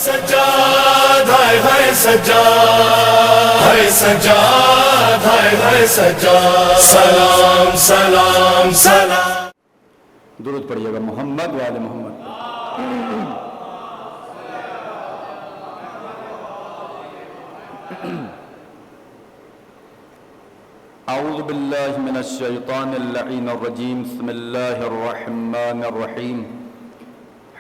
سجاد ہائے ہائے سجاد ہائے سجاد ہائے ہائے سجاد سلام سلام سلام. درود پڑھیے گا محمد و آل محمد. اعوذ باللہ من الشیطان اللعین الرجیم. بسم اللہ الرحمن الرحیم.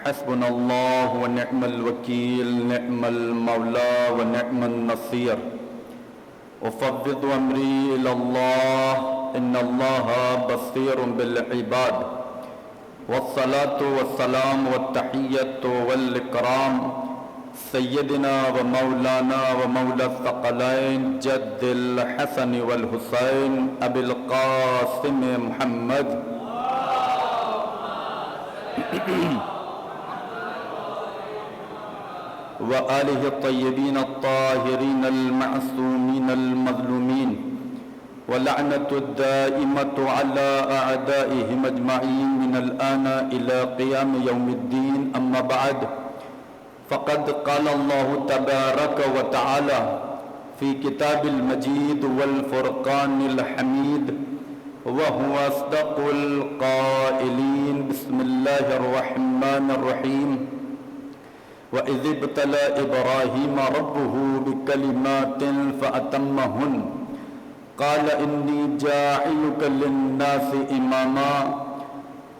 حسبنا اللہ ونعم الوکیل نعم المولا ونعم النصیر. افوض امری الی اللہ ان اللہ بصیر بالعباد. والصلاة والسلام والتحیۃ والاکرام سیدنا و مولانا و مولا الثقلین جد الحسن والحسین ابی القاسم محمد و آلہ الطیبین الطاہرین المعصومین المظلومین ولعنة الدائمة على أعدائهم أجمعين من الآن إلى قيام يوم الدين. أما بعد فقد قال الله تبارك وتعالى في كتاب المجيد والفرقان الحميد وهو أصدق القائلين. بسم الله الرحمن الرحيم. وإذ ابتلى إبراهيم ربه بكلمات فأتمهن قال إني جاعلك للناس إماما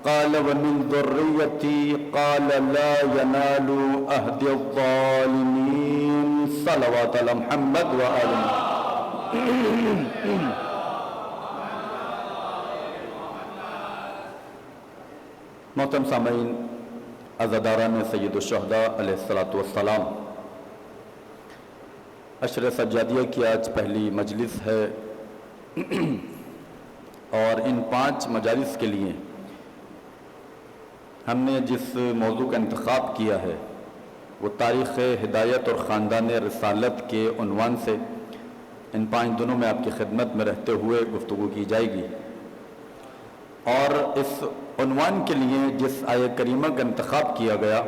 قال ومن ذريتي قال لا ينال عهد الظالمين. صلوات على محمد وآل محمد. محترم سامعین، عزاداران سید الشہداء علیہ الصلوۃ والسلام، عشر سجادیہ کی آج پہلی مجلس ہے اور ان 5 مجالس کے لیے ہم نے جس موضوع کا انتخاب کیا ہے وہ تاریخ ہدایت اور خاندان رسالت کے عنوان سے ان 5 دنوں میں آپ کی خدمت میں رہتے ہوئے گفتگو کی جائے گی. اور اس عنوان کے لیے جس آیہ کریمہ کا انتخاب کیا گیا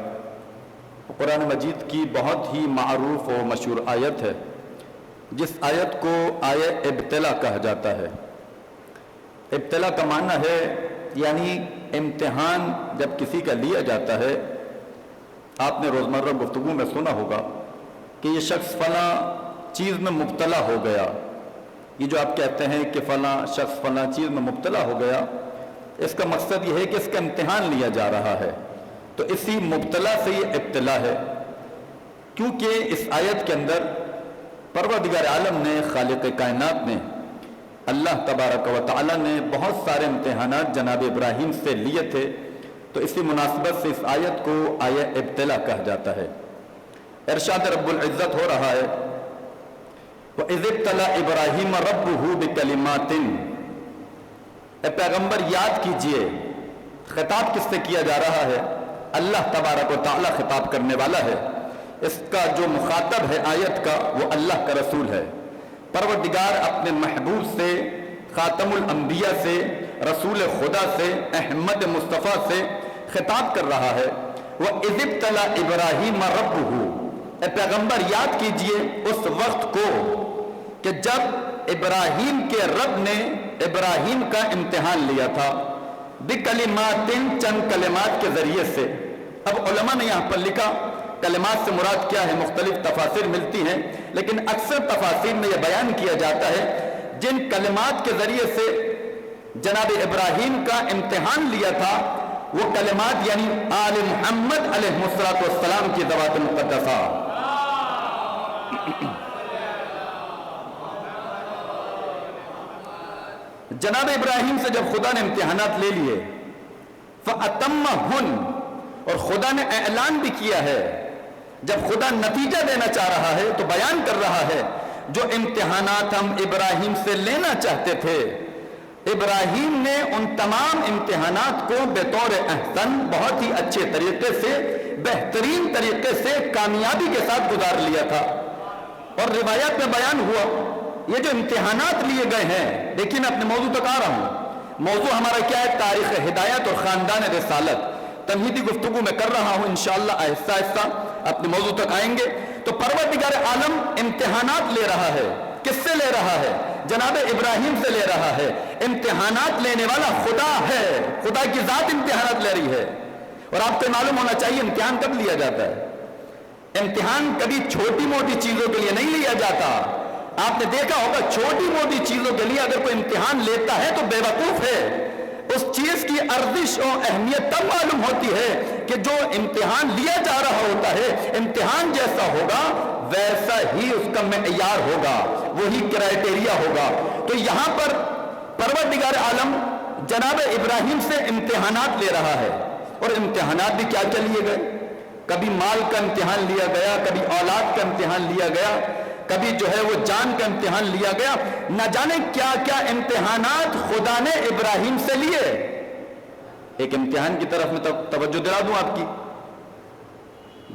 وہ قرآن مجید کی بہت ہی معروف و مشہور آیت ہے، جس آیت کو آیہ ابتلا کہا جاتا ہے. ابتلا کا معنی ہے یعنی امتحان جب کسی کا لیا جاتا ہے. آپ نے روزمرہ گفتگو میں سنا ہوگا کہ یہ شخص فلاں چیز میں مبتلا ہو گیا. یہ جو آپ کہتے ہیں کہ فلاں شخص فلاں چیز میں مبتلا ہو گیا، اس کا مقصد یہ ہے کہ اس کا امتحان لیا جا رہا ہے. تو اسی مبتلا سے یہ ابتلا ہے، کیونکہ اس آیت کے اندر پروردگار عالم نے، خالق کائنات نے، اللہ تبارک و تعالی نے بہت سارے امتحانات جناب ابراہیم سے لیے تھے. تو اسی مناسبت سے اس آیت کو آیہ ابتلا کہا جاتا ہے. ارشاد رب العزت ہو رہا ہے وَإِذِ ابْتَلَىٰ إِبْرَاهِيمَ رَبُّهُ بِكَلِمَاتٍ. اے پیغمبر یاد کیجئے، خطاب کس سے کیا جا رہا ہے؟ اللہ تبارک و تعالی خطاب کرنے والا ہے. اس کا جو مخاطب ہے آیت کا وہ اللہ کا رسول ہے. پروردگار اپنے محبوب سے، خاتم الانبیاء سے، رسول خدا سے، احمد مصطفیٰ سے خطاب کر رہا ہے. وَإِذِ ابْتَلَىٰ إِبْرَاهِيمَ رَبُّهُ. اے پیغمبر یاد کیجئے اس وقت کو کہ جب ابراہیم کے رب نے ابراہیم کا امتحان لیا تھا. بِكَلِمَاتٍ، چند کلمات کے ذریعے سے. اب علماء نے یہاں پر لکھا کلمات سے مراد کیا ہے، مختلف تفاسیر ملتی ہیں، لیکن اکثر تفاسیر میں یہ بیان کیا جاتا ہے جن کلمات کے ذریعے سے جناب ابراہیم کا امتحان لیا تھا وہ کلمات یعنی آل محمد علیہ السلام کی ذوات مقدسہ. جناب ابراہیم سے جب خدا نے امتحانات لے لیے فَأَتَمَّهُنْ، اور خدا نے اعلان بھی کیا ہے، جب خدا نتیجہ دینا چاہ رہا ہے تو بیان کر رہا ہے جو امتحانات ہم ابراہیم سے لینا چاہتے تھے، ابراہیم نے ان تمام امتحانات کو بطور احسن بہت ہی اچھے طریقے سے، بہترین طریقے سے، کامیابی کے ساتھ گزار لیا تھا. اور روایات میں بیان ہوا یہ جو امتحانات لیے گئے ہیں، لیکن اپنے موضوع تک آ رہا ہوں. موضوع ہمارا کیا ہے؟ تاریخ ہدایت اور خاندان رسالت. تمہیدی گفتگو میں کر رہا ہوں انشاءاللہ آہستہ آہستہ. اپنے موضوع تک آئیں گے. تو پروردگار عالم امتحانات لے رہا ہے. کس سے لے رہا ہے؟ جناب ابراہیم سے لے رہا ہے. امتحانات لینے والا خدا ہے. خدا کی ذات امتحانات لے رہی ہے. اور آپ کو معلوم ہونا چاہیے امتحان کب لیا جاتا ہے. امتحان کبھی چھوٹی موٹی چیزوں کے لیے نہیں لیا جاتا. آپ نے دیکھا ہوگا چھوٹی موٹی چیزوں کے لیے اگر کوئی امتحان لیتا ہے تو بے وقوف ہے. اس چیز کی ارزش اور اہمیت تب معلوم ہوتی ہے کہ جو امتحان لیا جا رہا ہوتا ہے امتحان جیسا ہوگا ویسا ہی اس کا معیار ہوگا, وہی کرائٹیریا ہوگا. تو یہاں پر پروردگار عالم جناب ابراہیم سے امتحانات لے رہا ہے. اور امتحانات بھی کیا کیا لیے گئے؟ کبھی مال کا امتحان لیا گیا, کبھی اولاد کا امتحان لیا گیا, کبھی جو ہے وہ جان کا امتحان لیا گیا. نہ جانے کیا کیا امتحانات خدا نے ابراہیم سے لیے. ایک امتحان کی طرف میں توجہ دلا دوں آپ کی.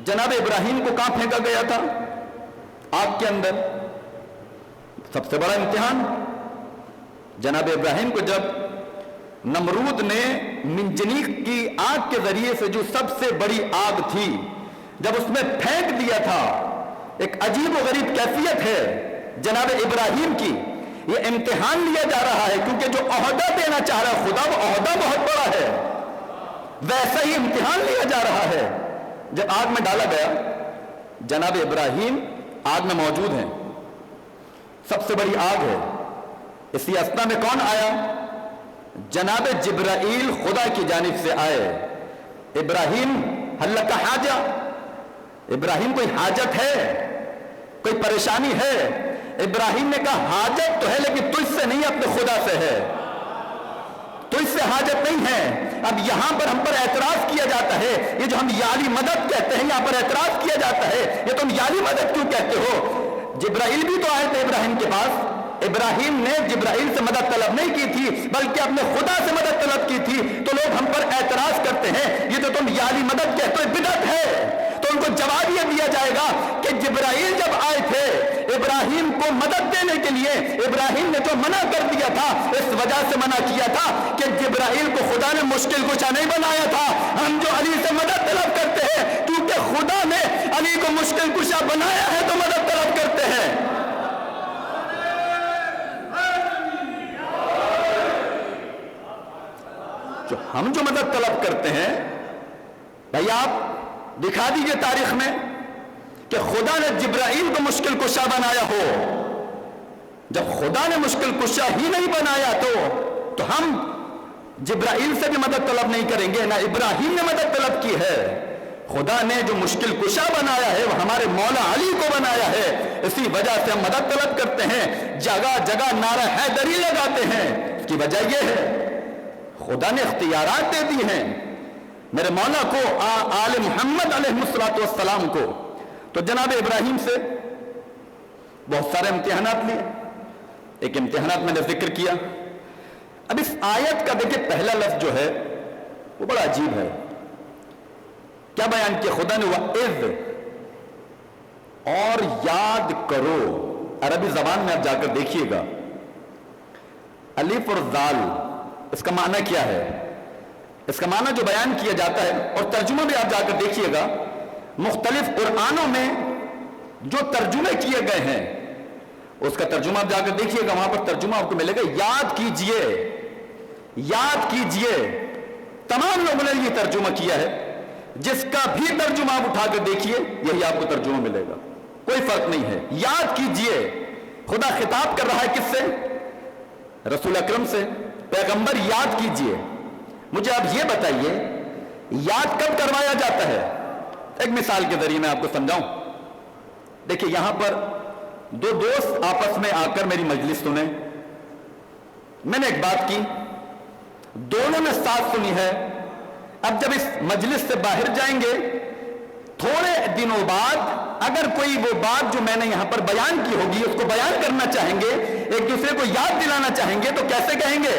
جناب ابراہیم کو کہاں پھینکا گیا تھا؟ آگ کے اندر. سب سے بڑا امتحان. جناب ابراہیم کو جب نمرود نے منجنیق کی آگ کے ذریعے سے جو سب سے بڑی آگ تھی جب اس میں پھینک دیا تھا, ایک عجیب و غریب کیفیت ہے جناب ابراہیم کی. یہ امتحان لیا جا رہا ہے کیونکہ جو عہدہ دینا چاہ رہا ہے خدا وہ عہدہ بہت بڑا ہے. ویسا ہی امتحان لیا جا رہا ہے. جب آگ میں ڈالا گیا, جناب ابراہیم آگ میں موجود ہیں, سب سے بڑی آگ ہے. اسی اسنا میں کون آیا؟ جناب جبرائیل خدا کی جانب سے آئے. ابراہیم حل کا حاجہ, ابراہیم کوئی حاجت ہے, کوئی پریشانی ہے؟ ابراہیم نے کہا حاجت تو ہے لیکن تجھ سے نہیں, اپنے خدا سے ہے. تجھ سے حاجت نہیں ہے. اب یہاں پر ہم پر اعتراض کیا جاتا ہے, یہ جو ہم یالی مدد کہتے ہیں یہاں پر اعتراض کیا جاتا ہے, یہ تم یالی مدد کیوں کہتے ہو؟ جبرائیل بھی تو آئے تھے ابراہیم کے پاس. ابراہیم نے جبرائیل سے مدد طلب نہیں کی تھی بلکہ اپنے خدا سے مدد طلب کی تھی. تو لوگ ہم پر اعتراض کرتے ہیں یہ تو تم یالی مدد کہتے ہو, بدعت ہے. تو ان کو جواب یہ دیا جائے گا کہ جبرائیل جب آئے تھے ابراہیم کو مدد دینے کے لیے, ابراہیم نے جو منع کر دیا تھا اس وجہ سے منع کیا تھا کہ جبرائیل کو خدا نے مشکل کشا نہیں بنایا تھا. ہم جو علی سے مدد طلب کرتے ہیں کیونکہ خدا نے علی کو مشکل کشا بنایا ہے تو مدد طلب کرتے ہیں. ہم جو مدد طلب کرتے ہیں بھائی آپ دکھا دیجئے تاریخ میں کہ خدا نے جبرائیل کو مشکل کشا بنایا ہو. جب خدا نے مشکل کشا ہی نہیں بنایا تو ہم جبرائیل سے بھی مدد طلب نہیں کریں گے. نہ ابراہیم نے مدد طلب کی ہے. خدا نے جو مشکل کشا بنایا ہے وہ ہمارے مولا علی کو بنایا ہے. اسی وجہ سے ہم مدد طلب کرتے ہیں, جگہ جگہ نعرہ حیدری لگاتے ہیں. اس کی وجہ یہ ہے خدا نے اختیارات دے دی ہیں میرے مولا کو, آل محمد علیہ السلام کو. تو جناب ابراہیم سے بہت سارے امتحانات لیے. ایک امتحانات میں نے ذکر کیا. اب اس آیت کا دیکھیں پہلا لفظ جو ہے وہ بڑا عجیب ہے. کیا بیان کیا خدا نے؟ وَإِذْ, اور یاد کرو. عربی زبان میں آپ جا کر دیکھیے گا الف اور زال اس کا معنی کیا ہے. اس کا معنی جو بیان کیا جاتا ہے اور ترجمہ بھی آپ جا کر دیکھیے گا مختلف قرآنوں میں جو ترجمے کیے گئے ہیں اس کا ترجمہ آپ جا کر دیکھیے گا, وہاں پر ترجمہ آپ کو ملے گا یاد کیجئے, یاد کیجئے. تمام لوگوں نے یہ ترجمہ کیا ہے. جس کا بھی ترجمہ آپ اٹھا کر دیکھیے یہی آپ کو ترجمہ ملے گا, کوئی فرق نہیں ہے. یاد کیجئے. خدا خطاب کر رہا ہے کس سے؟ رسول اکرم سے. پیغمبر یاد کیجئے. مجھے آپ یہ بتائیے یاد کب کروایا جاتا ہے؟ ایک مثال کے ذریعے میں آپ کو سمجھاؤں. دیکھیں یہاں پر دو دوست آپس میں آ کر میری مجلس سنیں. میں نے ایک بات کی, دونوں نے ساتھ سنی ہے. اب جب اس مجلس سے باہر جائیں گے تھوڑے دنوں بعد اگر کوئی وہ بات جو میں نے یہاں پر بیان کی ہوگی اس کو بیان کرنا چاہیں گے, ایک دوسرے کو یاد دلانا چاہیں گے تو کیسے کہیں گے؟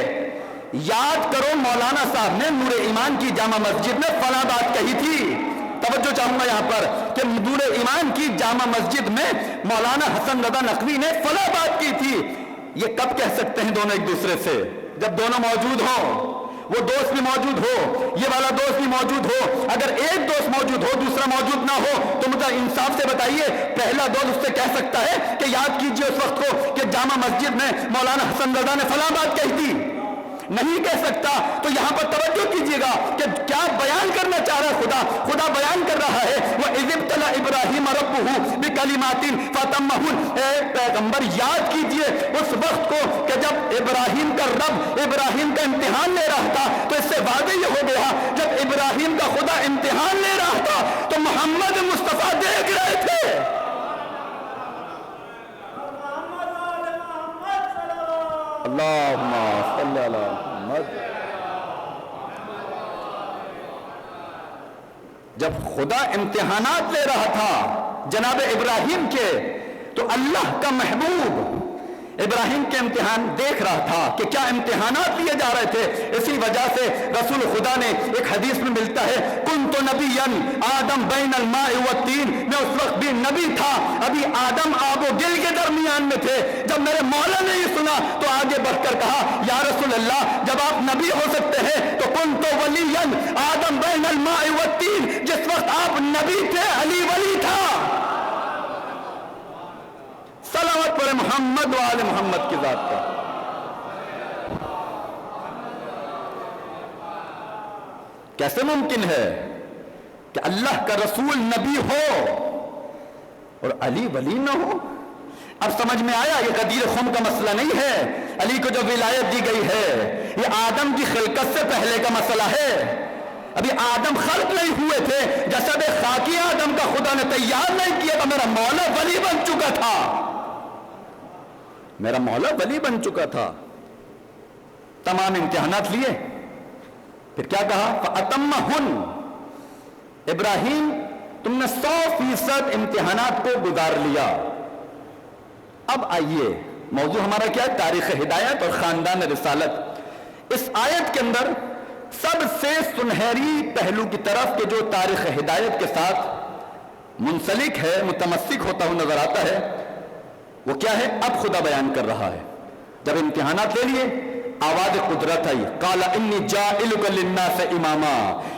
یاد کرو مولانا صاحب نے نور ایمان کی جامع مسجد میں فلاں بات کہی تھی. توجہ چاہوں گا یہاں پر کہ نور ایمان کی جامع مسجد میں مولانا حسن رضا نقوی نے فلاں بات کی تھی. یہ کب کہہ سکتے ہیں دونوں ایک دوسرے سے؟ جب دونوں موجود ہوں. وہ دوست بھی موجود ہو، یہ والا دوست بھی موجود ہو، اگر ایک دوست موجود ہو دوسرا موجود نہ ہو تو مجھے انصاف سے بتائیے پہلا دوست اس سے کہہ سکتا ہے کہ یاد کیجئے اس وقت کو کہ جامع مسجد میں مولانا حسن رضا نے فلاں بات کہی تھی؟ نہیں کہہ سکتا۔ تو یہاں پر توجہ کیجئے گا کہ کیا بیان کرنا چاہ رہا ہے خدا بیان کر رہا ہے وَإِذِ ابْتَلَى إِبْرَاهِيمَ رَبُّهُ بِكَلِمَاتٍ فَأَتَمَّهُنَّ۔ اے پیغمبر یاد کیجئے اس وقت کو کہ جب ابراہیم کا رب ابراہیم کا امتحان لے رہا تھا، تو اس سے واضح یہ ہو گیا جب ابراہیم کا خدا امتحان لے رہا تھا تو محمد مصطفیٰ دیکھ رہے تھے۔ اللہم صلی علی محمد۔ جب خدا امتحانات لے رہا تھا جناب ابراہیم کے تو اللہ کا محبوب ابراہیم کے امتحان دیکھ رہا تھا کہ کیا امتحانات لیے جا رہے تھے۔ اسی وجہ سے رسول خدا نے ایک حدیث میں ملتا ہے کنت نبیا آدم بین الماء والطین، میں اس وقت بھی نبی تھا، ابھی آدم آب و گل کے درمیان میں تھے۔ جب میرے مولا نے یہ سنا تو آگے بڑھ کر کہا یا رسول اللہ جب آپ نبی ہو سکتے ہیں تو کنت ولیا آدم بین الماء والطین، جس وقت آپ نبی تھے علی ولی تھا۔ صلوات پر محمد و آل محمد کی ذات کا۔ کیسے ممکن ہے کہ اللہ کا رسول نبی ہو اور علی ولی نہ ہو؟ اب سمجھ میں آیا یہ غدیر خم کا مسئلہ نہیں ہے، علی کو جو ولایت دی گئی ہے یہ آدم کی خلقت سے پہلے کا مسئلہ ہے۔ ابھی آدم خلق نہیں ہوئے تھے، جسد خاکی آدم کا خدا نے تیار نہیں کیا تو میرا مولا ولی بن چکا تھا، میرا مولا ولی بن چکا تھا۔ تمام امتحانات لیے، پھر کیا کہا فَأَتَمَّهُنَّ، ابراہیم تم نے 100% امتحانات کو گزار لیا۔ اب آئیے موضوع ہمارا کیا ہے؟ تاریخ ہدایت اور خاندان رسالت۔ اس آیت کے اندر سب سے سنہری پہلو کی طرف کہ جو تاریخ ہدایت کے ساتھ منسلک ہے، متمسک ہوتا ہوا نظر آتا ہے، وہ کیا ہے؟ اب خدا بیان کر رہا ہے جب امتحانات لے لیے آواز قدرت آئی قال انی جاعلک للناس اماما۔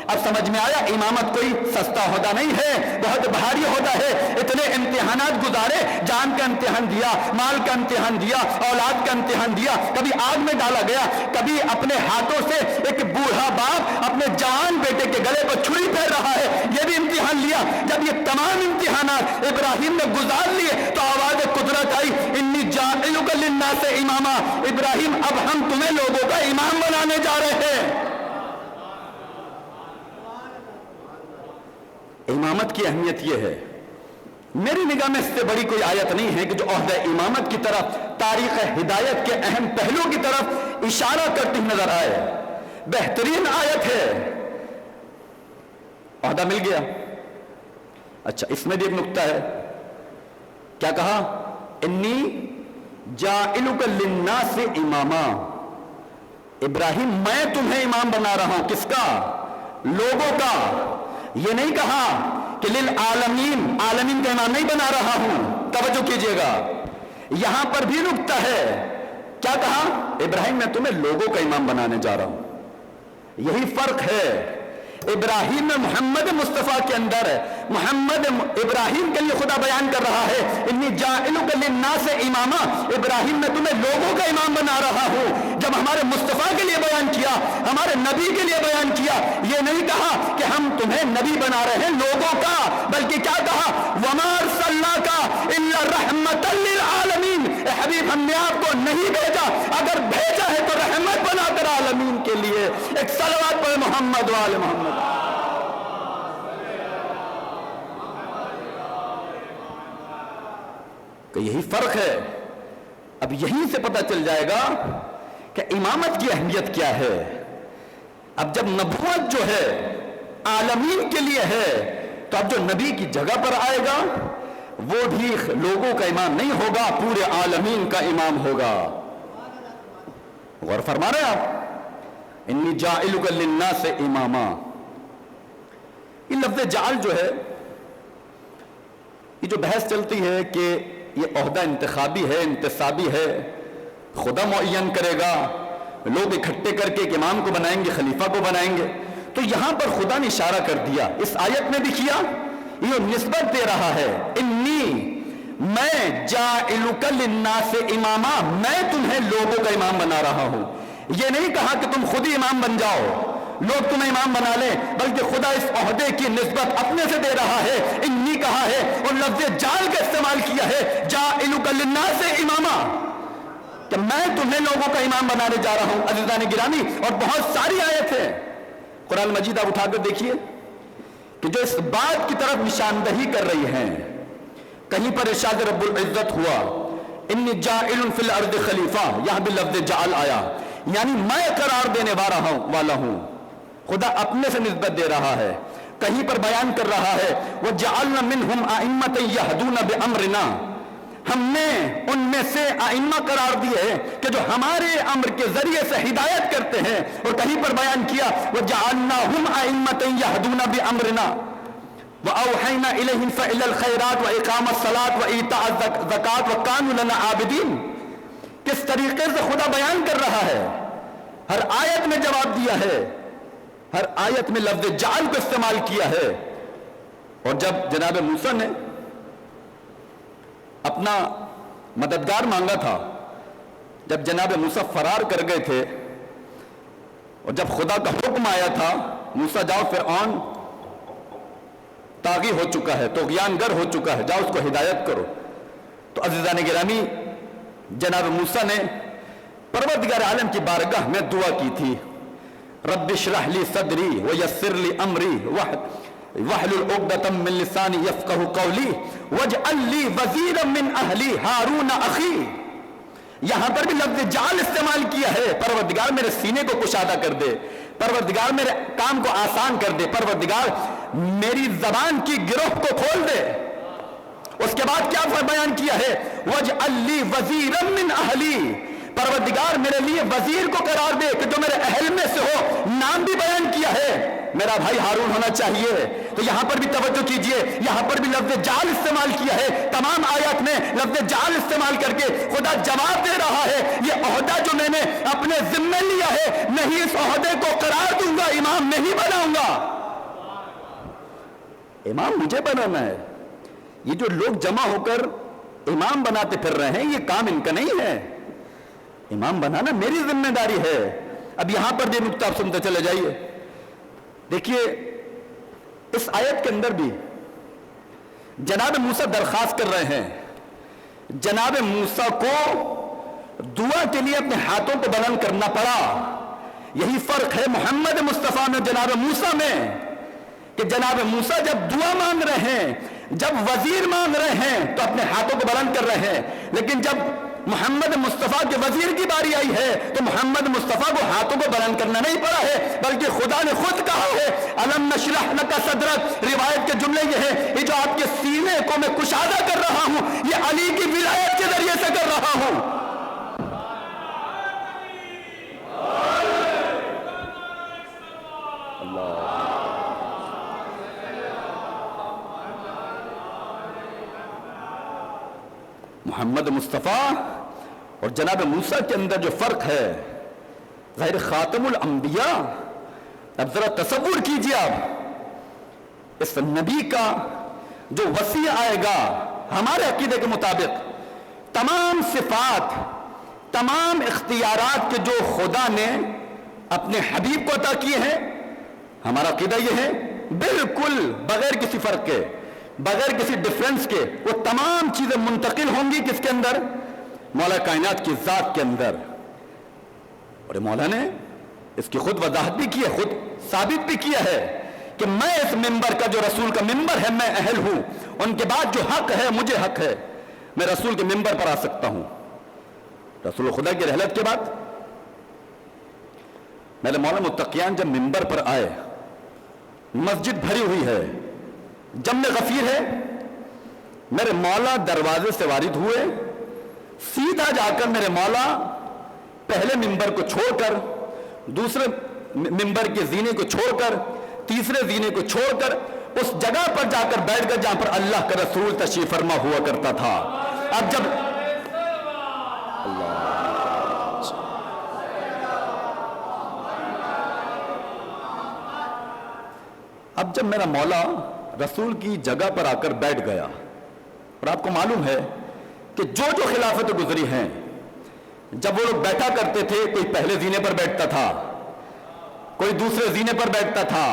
اب سمجھ میں آیا امامت کوئی سستا عہدہ نہیں ہے، بہت بھاری عہدہ ہے۔ اتنے امتحانات گزارے، جان کا امتحان دیا، مال کا امتحان دیا، اولاد کا امتحان دیا، کبھی آگ میں ڈالا گیا، کبھی اپنے ہاتھوں سے ایک بوڑھا باپ اپنے جوان بیٹے کے گلے پر چھری پھیر رہا ہے، یہ بھی امتحان لیا۔ جب یہ تمام امتحانات ابراہیم نے گزار لیے تو آواز قدرت آئی انی جاعلک للناس اماما، ابراہیم اب ہم تمہیں لوگوں کا امام بنانے جا رہے ہیں۔ امامت کی اہمیت یہ ہے، میری نگاہ میں اس سے بڑی کوئی آیت نہیں ہے کہ جو عہدہ امامت کی طرف تاریخ ہدایت کے اہم پہلو کی طرف اشارہ کرتی نظر آئے۔ بہترین آیت ہے، عہدہ مل گیا۔ اچھا اس میں بھی ایک نقطہ ہے، کیا کہا؟ انی جاعلک للناس اماما، ابراہیم میں تمہیں امام بنا رہا ہوں، کس کا؟ لوگوں کا۔ یہ نہیں کہا کہ للعالمین، عالمین کا امام نہیں بنا رہا ہوں، توجہ کیجئے گا یہاں پر بھی نقطہ ہے۔ کیا کہا؟ ابراہیم میں تمہیں لوگوں کا امام بنانے جا رہا ہوں۔ یہی فرق ہے ابراہیم میں محمد مصطفیٰ کے اندر، محمد ابراہیم کے لیے خدا بیان کر رہا ہے انی جاعلک للناس اماما، ابراہیم میں تمہیں لوگوں کا امام بنا رہا ہوں۔ جب ہمارے مصطفیٰ کے لیے بیان کیا، ہمارے نبی کے لیے بیان کیا، یہ نہیں کہا کہ ہم تمہیں نبی بنا رہے ہیں لوگوں کا، بلکہ کیا کہا؟ وما ارسلناک الا رحمۃ للعالمین، اے حبیب ہم نے آپ کو نہیں بھیجا، اگر بھیجا ہے تو رحمت بنا کر عالمین کے لیے۔ ایک صلوات پڑھ محمد و آل محمد۔ کہ یہی فرق ہے۔ اب یہیں سے پتہ چل جائے گا کہ امامت کی اہمیت کیا ہے۔ اب جب نبوت جو ہے عالمین کے لیے ہے تو اب جو نبی کی جگہ پر آئے گا وہ بھی لوگوں کا امام نہیں ہوگا، پورے عالمین کا امام ہوگا۔ غور فرما رہے ہیں آپ؟ انی جاعلک للناس اماما، یہ لفظ جعل جو ہے، یہ جو بحث چلتی ہے کہ یہ عہدہ انتخابی ہے، انتصابی ہے، خدا معین کرے گا، لوگ اکٹھے کر کے ایک امام کو بنائیں گے، خلیفہ کو بنائیں گے. تو یہاں پر خدا نے اشارہ کر دیا، اس آیت میں بھی کیا، یہ نسبت دے رہا ہے، انی میں جاعلک للناس اماما، میں تمہیں لوگوں کا امام بنا رہا ہوں. یہ نہیں کہا کہ تم خود ہی امام بن جاؤ، لوگ تمہیں امام بنا لیں، بلکہ خدا اس عہدے کی نسبت اپنے سے دے رہا ہے. انی کہا ہے اور لفظ جعل کا استعمال کیا ہے، جاعلک للناس اماما، کہ میں تمہیں لوگوں کا امام بنانے جا رہا ہوں. عزیزان گرامی، اور بہت ساری آیت ہے قرآن مجید، آپ اٹھا کر دیکھیے کہ جو اس بات کی طرف نشاندہی کر رہی ہیں. کہیں پر ارشاد رب العزت ہوا انی جاعل فی الارض خلیفہ، یہاں بھی لفظ جعل آیا، یعنی میں قرار دینے والا ہوں. خدا اپنے سے نسبت دے رہا ہے. کہیں پر بیان کر رہا ہے وَجَعَلْنَا مِنْهُمْ أَئِمَّةً يَهْدُونَ بِأَمْرِنَا، ہم نے ان میں سے ائمہ قرار دیے کہ جو ہمارے امر کے ذریعے سے ہدایت کرتے ہیں. اور کہیں پر بیان کیا وَجَعَلْنَاهُمْ أَئِمَّةً يَهْدُونَ بِأَمْرِنَا وَأَوْحَيْنَا إِلَيْهِمْ فَعِلَ الْخَيْرَاتِ وَإِقَامَ الصَّلَاةِ وَإِيتَاءَ الزَّكَاةِ وَكَانُوا لَنَا عَابِدِينَ. کس طریقے سے خدا بیان کر رہا ہے، ہر آیت میں جواب دیا ہے، ہر آیت میں لفظ جعل کو استعمال کیا ہے. اور جب جناب موسیٰ نے اپنا مددگار مانگا تھا، جب جناب موسیٰ فرار کر گئے تھے، اور جب خدا کا حکم آیا تھا موسیٰ جاؤ، فرعون طاغی ہو چکا ہے، طغیان گر ہو چکا ہے، جاؤ اس کو ہدایت کرو. تو عزیزان گرامی، جناب موسیٰ نے پروردگار عالم کی بارگاہ میں دعا کی تھی، رب اشرح لی صدری ویسر لی امری واحلل عقدۃ من لسانی یفقہوا قولی واجعل لی وزیرا من اہلی ہارون اخی. یہاں پر بھی لفظ جعل استعمال کیا ہے، پروردگار میرے سینے کو کشادہ کر دے، پروردگار میرے کام کو آسان کر دے، پروردگار میری زبان کی گرفت کو کھول دے. اس کے بعد کیا بیان کیا ہے واجعل لی وزیرا من اہلی، پروردگار میرے لیے وزیر کو قرار دے کہ جو میرے اہل میں سے ہو. نام بھی بیان کیا ہے، میرا بھائی ہارون ہونا چاہیے. تو یہاں پر بھی توجہ کیجئے، یہاں پر بھی لفظ جعل استعمال کیا ہے. تمام آیات میں لفظ جعل استعمال کر کے خدا جواب دے رہا ہے یہ عہدہ جو میں نے اپنے ذمے لیا ہے، نہیں اس عہدے کو قرار دوں گا، امام نہیں بناؤں گا. امام مجھے بنانا ہے. یہ جو لوگ جمع ہو کر امام بناتے پھر رہے ہیں، یہ کام ان کا نہیں ہے. امام بنانا میری ذمہ داری ہے. اب یہاں پر یہ نقطہ آپ سنتے چلے جائیے. دیکھیے اس آیت کے اندر بھی جناب موسیٰ درخواست کر رہے ہیں، جناب موسیٰ کو دعا کے لیے اپنے ہاتھوں کو بلند کرنا پڑا. یہی فرق ہے محمد مصطفیٰ میں جناب موسیٰ میں، کہ جناب موسیٰ جب دعا مانگ رہے ہیں، جب وزیر مانگ رہے ہیں تو اپنے ہاتھوں کو بلند کر رہے ہیں، لیکن جب محمد مصطفیٰ کے وزیر کی باری آئی ہے تو محمد مصطفیٰ کو ہاتھوں کو بلند کرنا نہیں پڑا ہے، بلکہ خدا نے خود کہا ہے الم نشرح لک صدرک. روایت کے جملے یہ ہیں، یہ جو آپ کے سینے کو میں کشادہ کر رہا ہوں، یہ علی کی ولایت کے ذریعے سے کر رہا ہوں. محمد مصطفیٰ اور جناب موسیٰ کے اندر جو فرق ہے، ظاہر خاتم الانبیاء. اب ذرا تصور کیجئے، آپ اس نبی کا جو وصیہ آئے گا ہمارے عقیدے کے مطابق، تمام صفات، تمام اختیارات کے جو خدا نے اپنے حبیب کو عطا کیے ہیں، ہمارا عقیدہ یہ ہے بالکل بغیر کسی فرق کے، بغیر کسی ڈفرنس کے، وہ تمام چیزیں منتقل ہوں گی کس کے اندر؟ مولا کائنات کی ذات کے اندر. اور مولا نے اس کی خود وضاحت بھی کی ہے، خود ثابت بھی کیا ہے کہ میں اس منبر کا، جو رسول کا منبر ہے، میں اہل ہوں. ان کے بعد جو حق ہے مجھے حق ہے، میں رسول کے منبر پر آ سکتا ہوں. رسول خدا کی رحلت کے بعد میرے مولا متقیان جب منبر پر آئے، مسجد بھری ہوئی ہے، جمع غفیر ہے، میرے مولا دروازے سے وارد ہوئے، سیدھا جا کر میرے مولا پہلے منبر کو چھوڑ کر، دوسرے منبر کے زینے کو چھوڑ کر، تیسرے زینے کو چھوڑ کر اس جگہ پر جا کر بیٹھ کر جہاں پر اللہ کا رسول تشریف فرما ہوا کرتا تھا. اب جب اب جب میرا مولا رسول کی جگہ پر آ کر بیٹھ گیا، اور آپ کو معلوم ہے کہ جو جو خلافت گزری ہیں، جب وہ لوگ بیٹھا کرتے تھے، کوئی پہلے زینے پر بیٹھتا تھا، کوئی دوسرے زینے پر بیٹھتا تھا،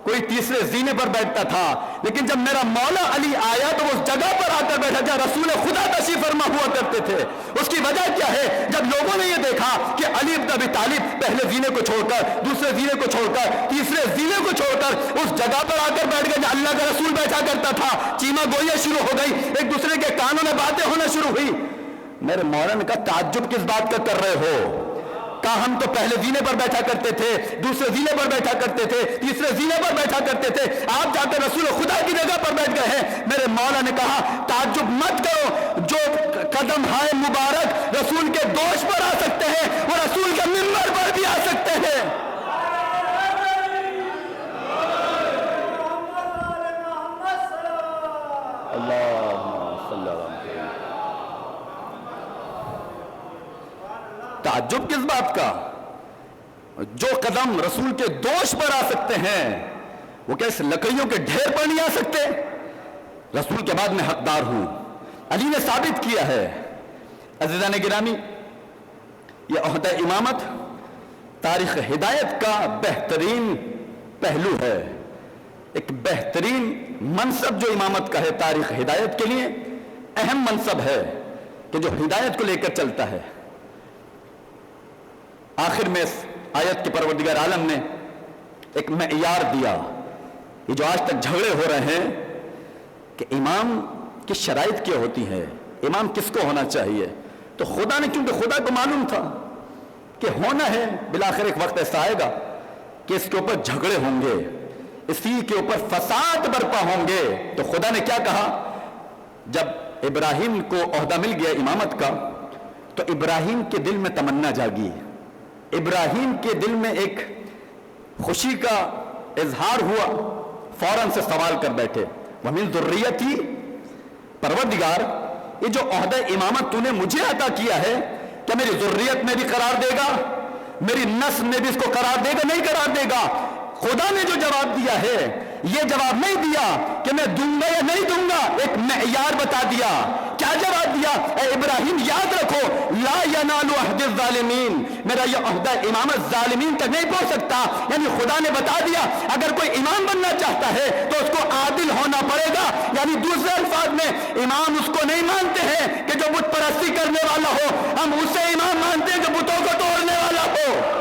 کوئی تیسرے زینے پر بیٹھتا تھا، لیکن جب میرا مولا علی آیا تو وہ اس جگہ پر آ کر بیٹھا جہاں رسول خدا تشریف فرما ہوا کرتے تھے۔ اس کی وجہ کیا ہے؟ جب لوگوں نے یہ دیکھا کہ علی بن ابی طالب پہلے زینے کو چھوڑ کر، دوسرے زینے کو چھوڑ کر، تیسرے زینے کو چھوڑ کر اس جگہ پر آ کر بیٹھ گئے جہاں اللہ کا رسول بیٹھا کرتا تھا، چیما گوئیاں شروع ہو گئی، ایک دوسرے کے کانوں میں باتیں ہونا شروع ہوئی۔ میرے مولا نے کہا تعجب کس بات کا کر رہے ہو؟ کہا ہم تو پہلے زینے پر بیٹھا کرتے تھے، دوسرے زینے پر بیٹھا کرتے تھے، تیسرے زینے پر بیٹھا کرتے تھے، آپ جا کر رسول خدا کی جگہ پر بیٹھ گئے ہیں۔ میرے مولا نے کہا تعجب مت کرو، جو قدم ہائے مبارک رسول کے دوش پر آ سکتے ہیں وہ رسول کے منبر پر بھی آ سکتے ہیں۔ تعجب کس بات کا؟ جو قدم رسول کے دوش پر آ سکتے ہیں وہ کیسے لکڑیوں کے ڈھیر پر نہیں آ سکتے؟ رسول کے بعد میں حقدار ہوں، علی نے ثابت کیا ہے۔ عزیزان گرامی، یہ عہدہ امامت تاریخ ہدایت کا بہترین پہلو ہے، ایک بہترین منصب جو امامت کا ہے تاریخ ہدایت کے لیے اہم منصب ہے کہ جو ہدایت کو لے کر چلتا ہے۔ آخر میں اس آیت کے پروردگار عالم نے ایک معیار دیا، یہ جو آج تک جھگڑے ہو رہے ہیں کہ امام کی شرائط کیا ہوتی ہے، امام کس کو ہونا چاہیے، تو خدا نے، کیونکہ خدا کو معلوم تھا کہ ہونا ہے، بالآخر ایک وقت ایسا آئے گا کہ اس کے اوپر جھگڑے ہوں گے، اسی کے اوپر فساد برپا ہوں گے، تو خدا نے کیا کہا؟ جب ابراہیم کو عہدہ مل گیا امامت کا تو ابراہیم کے دل میں تمنا جاگی، ابراہیم کے دل میں ایک خوشی کا اظہار ہوا، فوراً سے سوال کر بیٹھے وَمِن ذُرِّيَّتِي، پروردگار یہ جو عہدہ امامت تو نے مجھے عطا کیا ہے کیا میری ذریت میں بھی قرار دے گا، میری نسل میں بھی اس کو قرار دے گا؟ نہیں قرار دے گا۔ خدا نے جو جواب دیا ہے یہ جواب نہیں دیا کہ میں دوں گا یا نہیں دوں گا، ایک معیار بتا دیا۔ کیا جواب دیا؟ اے ابراہیم یاد رکھو لا ینال عہد الظالمین، میرا یہ عہدہ امامت ظالمین تک نہیں پہنچ سکتا۔ یعنی خدا نے بتا دیا اگر کوئی امام بننا چاہتا ہے تو اس کو عادل ہونا پڑے گا، یعنی دوسرے الفاظ میں امام اس کو نہیں مانتے ہیں کہ جو بت پرستی کرنے والا ہو، ہم اسے امام مانتے ہیں جو بتوں کو توڑنے والا ہو۔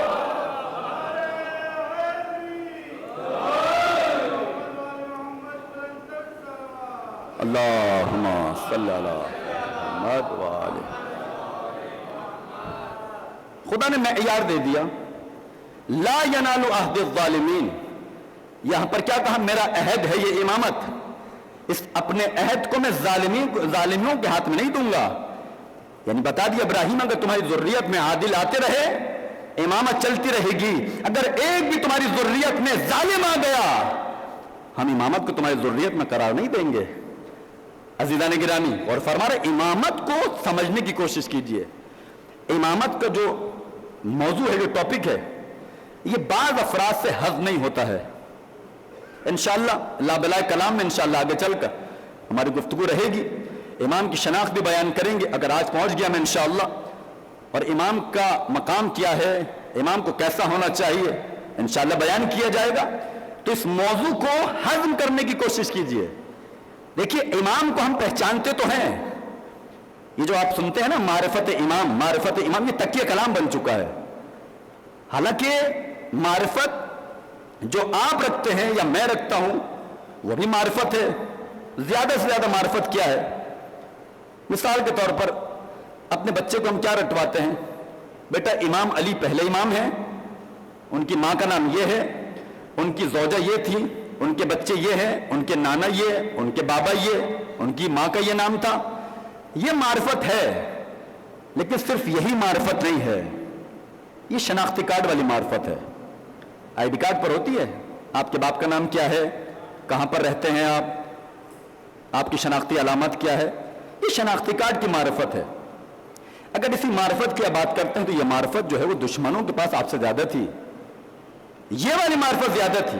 اللہم صلی اللہ محمد وآلہ۔ خدا نے معیار دے دیا لا ینال عہد الظالمین، یہاں پر کیا کہا؟ میرا عہد ہے یہ امامت، اس اپنے عہد کو میں ظالموں کے ہاتھ میں نہیں دوں گا۔ یعنی بتا دیا ابراہیم اگر تمہاری ذریت میں عادل آتے رہے امامت چلتی رہے گی، اگر ایک بھی تمہاری ذریت میں ظالم آ گیا ہم امامت کو تمہاری ذریت میں قرار نہیں دیں گے۔ عزیزان گرامی، اور فرما رہے امامت کو سمجھنے کی کوشش کیجئے۔ امامت کا جو موضوع ہے، جو ٹاپک ہے، یہ بعض افراد سے ہضم نہیں ہوتا ہے۔ انشاءاللہ لا بلائے کلام میں انشاءاللہ آگے چل کر ہماری گفتگو رہے گی، امام کی شناخت بھی بیان کریں گے اگر آج پہنچ گیا میں انشاءاللہ، اور امام کا مقام کیا ہے، امام کو کیسا ہونا چاہیے انشاءاللہ بیان کیا جائے گا۔ تو اس موضوع کو ہضم کرنے کی کوشش کیجئے۔ دیکھیے امام کو ہم پہچانتے تو ہیں، یہ جو آپ سنتے ہیں نا معرفت امام، معرفت امام، یہ تکیہ کلام بن چکا ہے۔ حالانکہ معرفت جو آپ رکھتے ہیں یا میں رکھتا ہوں وہ بھی معرفت ہے۔ زیادہ سے زیادہ معرفت کیا ہے؟ مثال کے طور پر اپنے بچے کو ہم کیا رٹواتے ہیں؟ بیٹا امام علی پہلے امام ہیں، ان کی ماں کا نام یہ ہے، ان کی زوجہ یہ تھی، ان کے بچے یہ ہیں، ان کے نانا یہ، ان کے بابا یہ، ان کی ماں کا یہ نام تھا۔ یہ معرفت ہے، لیکن صرف یہی معرفت نہیں ہے، یہ شناختی کارڈ والی معرفت ہے۔ آئی ڈی کارڈ پر ہوتی ہے آپ کے باپ کا نام کیا ہے، کہاں پر رہتے ہیں آپ کی شناختی علامت کیا ہے، یہ شناختی کارڈ کی معرفت ہے۔ اگر اسی معرفت کی بات کرتے ہیں تو یہ معرفت جو ہے وہ دشمنوں کے پاس آپ سے زیادہ تھی، یہ والی معرفت زیادہ تھی۔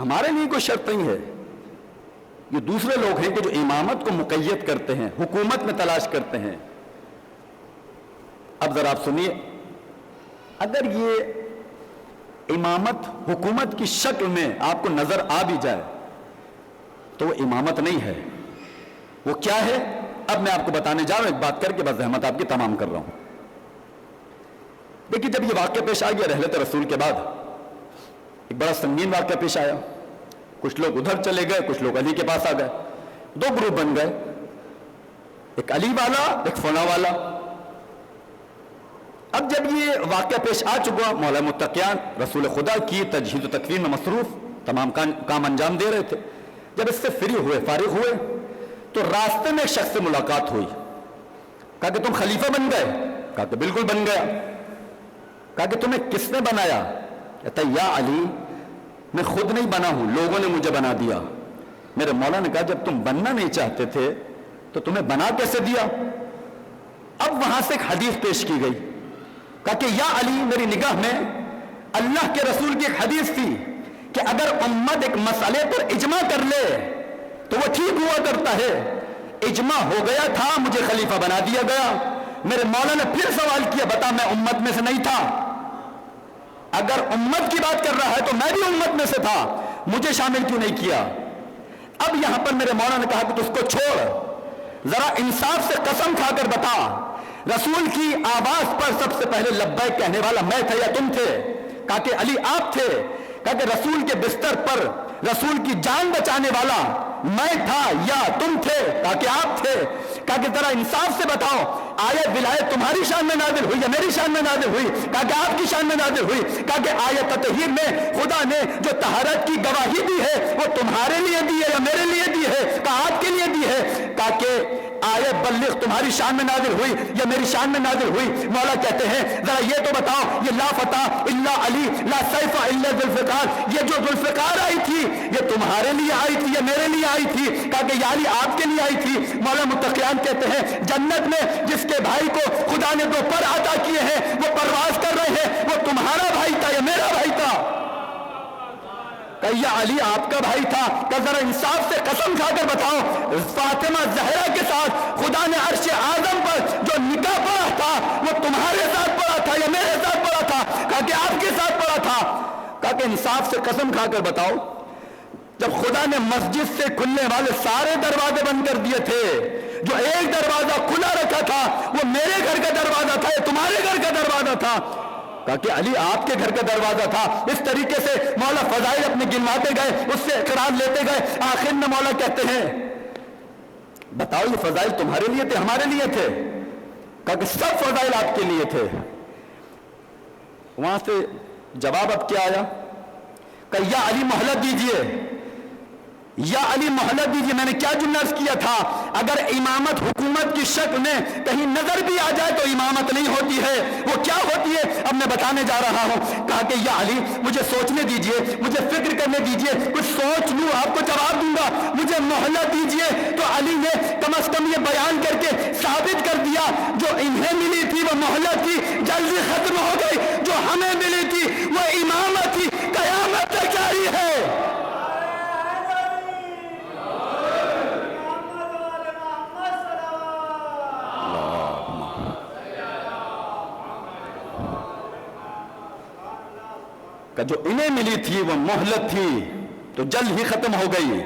ہمارے لیے کوئی شرط نہیں ہے. یہ دوسرے لوگ ہیں کہ جو امامت کو مقید کرتے ہیں, حکومت میں تلاش کرتے ہیں. اب ذرا آپ سنیے, اگر یہ امامت حکومت کی شکل میں آپ کو نظر آ بھی جائے تو وہ امامت نہیں ہے. وہ کیا ہے؟ اب میں آپ کو بتانے جا رہا ہوں, ایک بات کر کے بس زحمت آپ کی تمام کر رہا ہوں. دیکھیے, جب یہ واقعہ پیش آ گیا رحلت رسول کے بعد, ایک بڑا سنگین واقعہ پیش آیا. کچھ لوگ ادھر چلے گئے, کچھ لوگ علی کے پاس آ گئے. دو گروپ بن گئے, ایک علی والا, ایک فلاں والا. اب جب یہ واقعہ پیش آ چکا, مولا متقیان رسول خدا کی تجہیز و تکوین میں مصروف, تمام کام انجام دے رہے تھے. جب اس سے فری ہوئے, فارغ ہوئے, تو راستے میں ایک شخص سے ملاقات ہوئی. کہا کہ تم خلیفہ بن گئے؟ کہا کہ بالکل بن گیا. کہا کہ تمہیں کس نے بنایا؟ کہتا یا علی, میں خود نہیں بنا ہوں, لوگوں نے مجھے بنا دیا. میرے مولا نے کہا جب تم بننا نہیں چاہتے تھے تو تمہیں بنا کیسے دیا؟ اب وہاں سے ایک حدیث پیش کی گئی. کہا کہ یا علی, میری نگاہ میں اللہ کے رسول کی ایک حدیث تھی کہ اگر امت ایک مسئلے پر اجماع کر لے تو وہ ٹھیک ہوا کرتا ہے. اجماع ہو گیا تھا, مجھے خلیفہ بنا دیا گیا. میرے مولا نے پھر سوال کیا, بتا میں امت میں سے نہیں تھا؟ اگر امت کی بات کر رہا ہے تو میں بھی امت میں سے تھا, مجھے شامل کیوں نہیں کیا؟ اب یہاں پر میرے مولا نے کہا کہ تو اس کو چھوڑ, ذرا انصاف سے قسم کھا کر بتا, رسول کی آواز پر سب سے پہلے لبیک کہنے والا میں تھا یا تم تھے؟ کہا کہ علی آپ تھے. کہا کہ رسول کے بستر پر رسول کی جان بچانے والا میں تھا یا تم تھے؟ کہا کہ آپ تھے. کہا کہ ذرا انصاف سے بتاؤ, آیت ولایت تمہاری شان میں نازل ہوئی یا میری شان میں نازل ہوئی؟ کہا کہ آپ کی شان میں نازل ہوئی. کہا کہ آیت تطہیر میں خدا نے جو طہارت کی گواہی دی ہے وہ تمہارے لیے دی ہے یا میرے لیے دی ہے؟ کہا آپ کے لیے دی ہے. کہا کہ آیت بلغ تمہاری شان میں نازل ہوئی یا میری شان میں نازل ہوئی؟ مولا کہتے ہیں ذرا یہ تو بتاؤ, یہ لا فتح الا علی لا سیف الا ذوالفقار, یہ جو ذوالفقار آئی تھی یہ تمہارے لیے آئی تھی یا میرے لیے آئی تھی؟ کہا کہ یا علی آپ کے لیے آئی تھی. مولا متقیان کہتے ہیں جنت میں جس کے بھائی کو خدا نے دو پر عطا کیے ہیں وہ پرواز کر رہے ہیں, وہ تمہارا بھائی تھا یا میرا بھائی تھا؟ کہ یا علی آپ کا بھائی تھا. کہ ذرا انصاف سے قسم کھا کر بتاؤ, فاطمہ زہرا کے ساتھ خدا نے عرش اعظم پر جو نکاح پڑھا تھا وہ تمہارے ساتھ پڑھا تھا یا میرے ساتھ پڑھا تھا؟ کہا کہ آپ کے ساتھ پڑھا تھا. کہا کہ انصاف سے قسم کھا کر بتاؤ, جب خدا نے مسجد سے کھلنے والے سارے دروازے بند کر دیے تھے, جو ایک دروازہ کھلا رکھا تھا وہ میرے گھر کا دروازہ تھا یا تمہارے گھر کا دروازہ تھا؟ کہا کہ علی آپ کے گھر کا دروازہ تھا. اس طریقے سے مولا فضائل اپنے گنواتے گئے, اس سے اقرار لیتے گئے. آخر میں مولا کہتے ہیں بتاؤ یہ فضائل تمہارے لیے تھے ہمارے لیے تھے؟ کہا کہ سب فضائل آپ کے لیے تھے. وہاں سے جواب اب کیا آیا؟ کہ یا علی مہلت دیجئے, یا علی مہلت دیجئے. میں نے کیا جملہ عرض کیا تھا, اگر امامت حکومت کی شکل میں کہیں نظر بھی آ جائے تو امامت نہیں ہوتی ہے. وہ کیا ہوتی ہے اب میں بتانے جا رہا ہوں. کہا کہ یا علی مجھے سوچنے دیجئے, مجھے فکر کرنے دیجئے, کچھ سوچ لوں آپ کو جواب دوں گا, مجھے مہلت دیجئے. تو علی نے کم از کم یہ بیان کر کے ثابت کر دیا جو انہیں ملی تھی وہ مہلت تھی, جلدی ختم ہو گئی. جو ہمیں ملی تھی وہ امامت تھی, قیامت تک جاری ہے. جو انہیں ملی تھی وہ مہلت تھی تو جلد ہی ختم ہو گئی,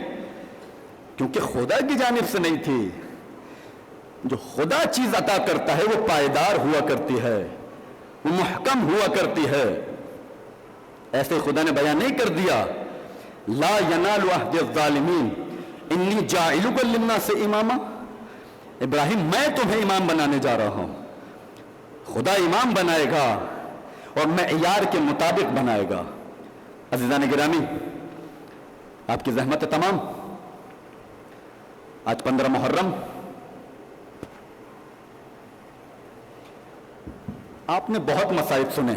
کیونکہ خدا کی جانب سے نہیں تھی. جو خدا چیز عطا کرتا ہے وہ پائیدار ہوا کرتی ہے, وہ محکم ہوا کرتی ہے. ایسے خدا نے بیان نہیں کر دیا لا ینال عہد الظالمین انی جاعلک للناس اماما. ابراہیم میں تمہیں امام بنانے جا رہا ہوں. خدا امام بنائے گا اور معیار کے مطابق بنائے گا. عزیزان گرامی, آپ کی زحمت تمام. آج 15 محرم, آپ نے بہت مصائب سنے,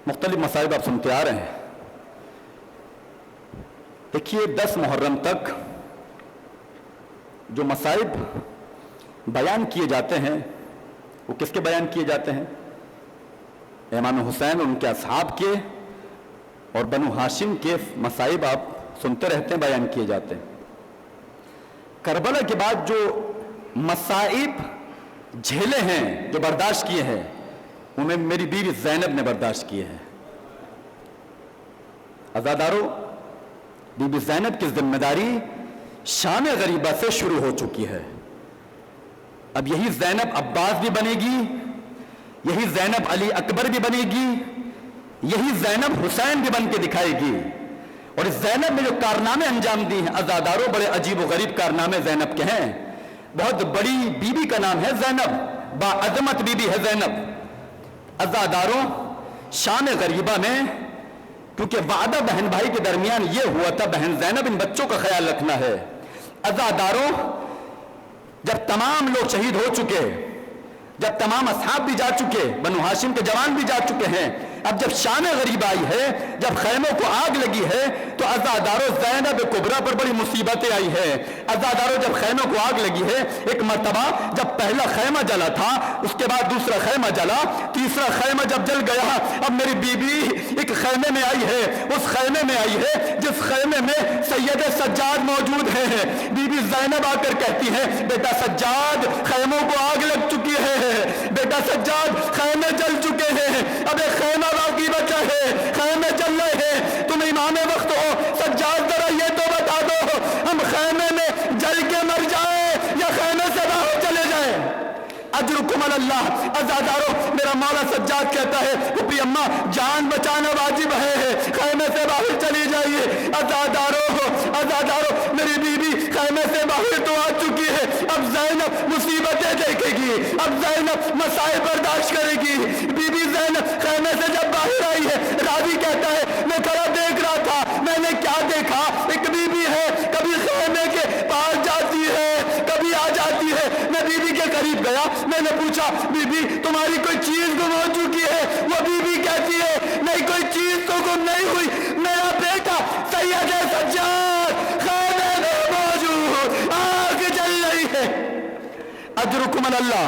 مختلف مصائب آپ سنتے آ رہے ہیں. دیکھیے 10 محرم تک جو مصائب بیان کیے جاتے ہیں وہ کس کے بیان کیے جاتے ہیں؟ امام حسین اور ان کے اصحاب کے اور بنو ہاشم کے مصائب آپ سنتے رہتے ہیں، بیان کیے جاتے ہیں۔ کربلا کے بعد جو مصائب جھیلے ہیں، جو برداشت کیے ہیں، انہیں میری بیوی زینب نے برداشت کیے ہیں۔ عزادارو، بی بی زینب کی ذمہ داری شام غریبہ سے شروع ہو چکی ہے۔ اب یہی زینب عباس بھی بنے گی، یہی زینب علی اکبر بھی بنے گی، یہی زینب حسین بھی بن کے دکھائے گی۔ اور اس زینب میں جو کارنامے انجام دی ہیں عزادارو، بڑے عجیب و غریب کارنامے زینب کے ہیں۔ بہت بڑی بی بی کا نام ہے زینب، با عظمت بی بی ہے زینب۔ عزادارو، شام غریبہ میں کیونکہ وعدہ بہن بھائی کے درمیان یہ ہوا تھا، بہن زینب ان بچوں کا خیال رکھنا ہے۔ عزادارو، جب تمام لوگ شہید ہو چکے، جب تمام اصحاب بھی جا چکے، بنو ہاشم کے جوان بھی جا چکے ہیں، اب جب شام غریب آئی ہے، جب خیموں کو آگ لگی ہے، تو عزادارو زینب کبریٰ پر بڑی مصیبتیں آئی ہے۔ عزادارو، جب خیموں کو آگ لگی ہے، ایک مرتبہ جب پہلا خیمہ جلا تھا، اس کے بعد دوسرا خیمہ جلا، تیسرا خیمہ جب جل گیا، اب میری بیوی ایک خیمے میں آئی ہے، اس خیمے میں آئی ہے جس خیمے میں سید سجاد موجود ہیں۔ بی بی زینب آ کر کہتی ہے، بیٹا سجاد، خیموں کو آگ لگ چکی ہے، بیٹا سجاد، خیمے جل چکے ہیں، اب ایک خیمہ باقی بچا ہے، خیمے جل رہے ہیں، تم امام وقت ہو، سجاد ذرا یہ تو بتا دو، ہم خیمے میں جل کے مر جائیں یا خیمے سے باہر چلے جائیں؟ اجرکم علی اللہ۔ عزادارو، میرا مولا سجاد کہتا ہے، پھپھی اماں جان بچانا واجب ہے، خیمے سے باہر چلی جائیے۔ عزادارو، میری بیوی خیمے سے باہر تو آ چکی ہے، اب زینب مصیبتیں دیکھے گی، اب زینب مسائل برداشت کرے گی۔ بی بی زینب خیمے سے جب باہر آئی ہے، راوی کہتا ہے میں کھڑا دیکھ رہا تھا، میں نے کیا دیکھا، ایک بی بی ہے، کبھی خیمے کے پاس جاتی ہے، کبھی آ جاتی ہے۔ میں بی بی کے قریب گیا، میں نے پوچھا، بی بی تمہاری کوئی چیز گم ہو چکی ہے؟ وہ بی بی کہتی ہے نہیں، کوئی چیز تو گم نہیں ہوئی، میرا بیٹا سید سجاد خیمے میں موجود، آگ جل رہی ہے۔ اجرکم علی اللہ۔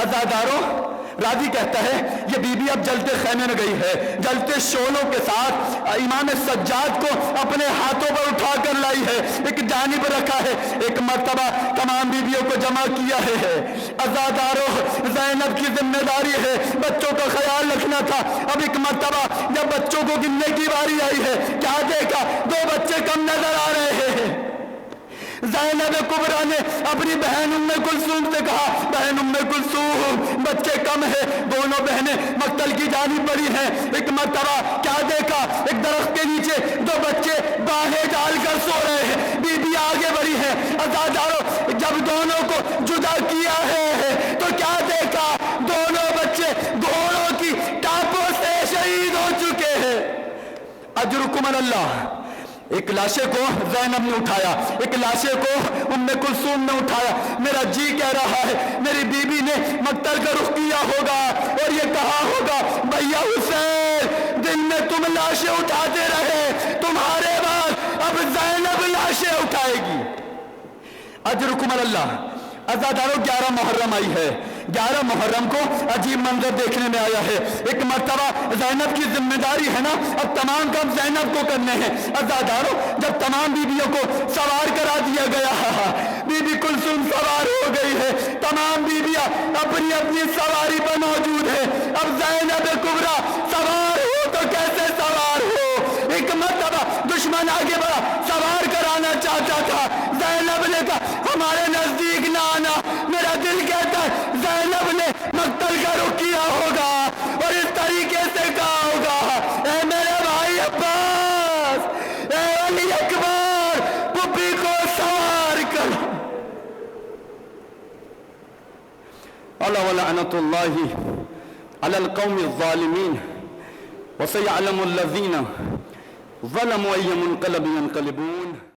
عزادارو، راضی کہتا ہے یہ بی بی اب جلتے خیمے میں گئی ہے، جلتے شعلوں کے ساتھ امام سجاد کو اپنے ہاتھوں پر اٹھا کر لائی ہے، ایک جانب رکھا ہے، ایک مرتبہ تمام بیویوں کو جمع کیا ہے۔ عزادارو، زینب کی ذمہ داری ہے بچوں کا خیال رکھنا تھا۔ اب ایک مرتبہ جب بچوں کو گننے کی باری آئی ہے، کیا دیکھا، 2 بچے کم نظر آ رہے ہیں۔ زینب کبریٰ نے اپنی بہن ام کلثوم سے کہا، بہن ام کلثوم، بچے کم ہیں، دونوں بہنیں مقتل کی جانب بڑھی ہیں۔ ایک مرتبہ کیا دیکھا، ایک درخت کے نیچے 2 بچے باہیں ڈال کر سو رہے ہیں، بی بی آگے بڑھی ہے۔ عزادارو، جب دونوں کو جدا کیا ہے تو کیا دیکھا، دونوں بچے گھوڑوں کی ٹانپوں سے شہید ہو چکے ہیں۔ اجرکم علی اللہ۔ ایک لاشے کو زینب نے اٹھایا، ایک لاشے کو ام کلثوم نے اٹھایا۔ میرا جی کہہ رہا ہے میری بیوی نے مقتل کا رخ کیا ہوگا اور یہ کہا ہوگا، بھیا حسین، دن میں تم لاشیں اٹھاتے رہے، تمہارے بعد اب زینب لاشیں اٹھائے گی۔ اجرکم علی اللہ۔ عزادارو، 11 محرم آئی ہے، 11 محرم کو عجیب منظر دیکھنے میں آیا ہے۔ ایک مرتبہ زینب کی ذمہ داری ہے نا، اب تمام کام زینب کو کرنے ہیں۔ عزادارو، جب تمام بیویوں کو سوار کرا دیا گیا، بی بی کلثوم سوار ہو گئی ہے، تمام بیویاں اپنی اپنی سواری پر موجود ہیں۔ اب زینب کبریٰ سوار ہو تو کیسے سوار ہو؟ ایک مرتبہ دشمن آگے بڑھا، سوار کرانا چاہتا تھا، زینب نے کہا ہمارے نزدیک نہ آنا۔ میرا دل کہتا ہے زینب نے مقتل کا رخ کیا ہوگا اور اس طریقے سے کہا ہوگا، اے میرے بھائی عباس، اے علی اکبر، پھپھی کو سوار کرو۔ اللہ ولعنت اللہ علی القوم الظالمین وسیعلم الذین ظلموا ای منقلب ینقلبون۔